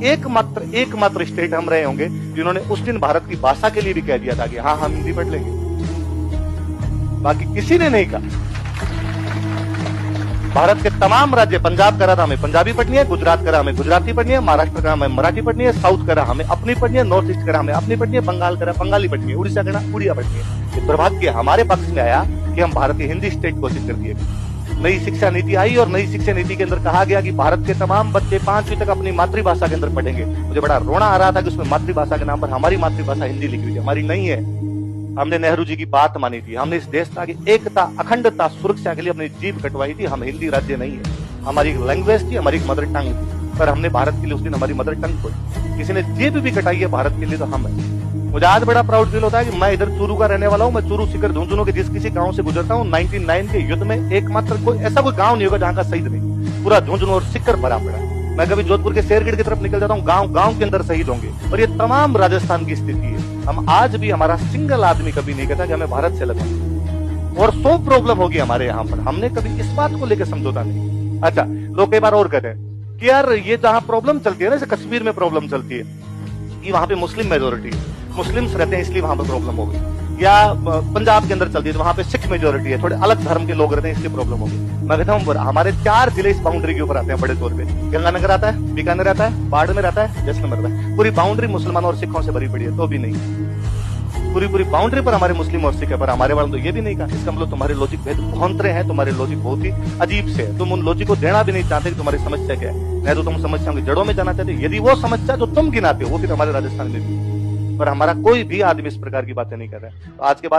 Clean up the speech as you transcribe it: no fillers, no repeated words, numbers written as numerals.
एकमात्र स्टेट हम रहे होंगे जिन्होंने उस दिन भारत की भाषा के लिए भी कह दिया था कि हाँ हम हिंदी पढ़ लेंगे। बाकी किसी ने नहीं कहा। भारत के तमाम राज्य, पंजाब करा था हमें पंजाबी पढ़नी है, गुजरात करा हमें गुजराती पढ़नी है, महाराष्ट्र करा हमें मराठी पढ़नी है, साउथ करा हमें अपनी पढ़नी है, नॉर्थ ईस्ट करा हमें अपनी पढ़नी है, बंगाल करा बंगाली पढ़नी है, उड़ीसा करा उड़िया पढ़नी है। दुर्भाग्य हमारे पक्ष में आया कि हम भारतीय हिंदी स्टेट घोषित कर दिए। नई शिक्षा नीति आई और नई शिक्षा नीति के अंदर कहा गया कि भारत के तमाम बच्चे 5वीं तक अपनी मातृभाषा के अंदर पढ़ेंगे। मुझे बड़ा रोना आ रहा था कि उसमें मातृभाषा के नाम पर हमारी मातृभाषा हिंदी लिखी हुई है, हमारी नहीं है। हमने नेहरू जी की बात मानी थी, हमने इस देश की एकता, अखंडता, सुरक्षा के लिए अपनी जीभ कटवाई थी। हम हिंदी राज्य नहीं है, हमारी एक लैंग्वेज थी, हमारी एक मदर टंग थी, पर हमने भारत के लिए उस दिन हमारी मदर टंग खोई। किसी ने जीभ भी कटाई है भारत के लिए तो हम है। मुझे आज बड़ा प्राउड फील होता है कि मैं इधर चूरू का रहने वाला हूँ। मैं चूरू सीकर झुंझुनू के जिस किसी गांव से गुजरता हूँ, 99 के युद्ध में एकमात्र कोई ऐसा कोई गांव नहीं होगा जहां का शहीद नहीं, पूरा झुंझुनू और सीकर भरा पड़ा। मैं कभी जोधपुर के शेरगढ़ की तरफ निकल जाता हूँ, गांव के अंदर शहीद होंगे। और ये तमाम राजस्थान की स्थिति है। हम आज भी, हमारा सिंगल आदमी कभी नहीं कहता कि हमें भारत से लगना। और 100 प्रॉब्लम होगी हमारे यहाँ पर, हमने कभी इस बात को लेकर समझौता नहीं। अच्छा, लोग कई बार और कहते हैं कि यार ये जहाँ प्रॉब्लम चलती है ना, जैसे कश्मीर में प्रॉब्लम चलती है कि वहां पे मुस्लिम मेजोरिटी है, मुस्लिम्स रहते हैं इसलिए वहां पर प्रॉब्लम होगी, या पंजाब के अंदर चलती है तो वहां पे सिख मेजोरिटी है, थोड़े अलग धर्म के लोग रहते हैं इसलिए प्रॉब्लम होगी। मैं कहता हूँ हमारे 4 जिले इस बाउंड्री के ऊपर आते हैं बड़े तौर पे। गंगानगर आता है, बीकानेर आता है, बाड़मेर आता है, जैसलमेर आता है। पूरी बाउंड्री मुसलमानों और सिखों से भरी पड़ी है, तो भी नहीं। पूरी बाउंड्री पर हमारे मुस्लिम और सिख है, पर हमारे वालों तो ये भी नहीं कहा। इसका मतलब तुम्हारे लॉजिक भेद भौंतरे हैं, तुम्हारे लॉजिक बहुत ही अजीब से है। तुम उन लॉजिक को देना भी नहीं चाहते कि तुम्हारी समस्या क्या है। नहीं तो तुम समस्याओं की जड़ों में जाना चाहते। यदि वो समस्या जो तुम गिनाते हो वो फिर हमारे राजस्थान में भी, पर हमारा कोई भी आदमी इस प्रकार की बातें नहीं कर रहा है। तो आज के बाद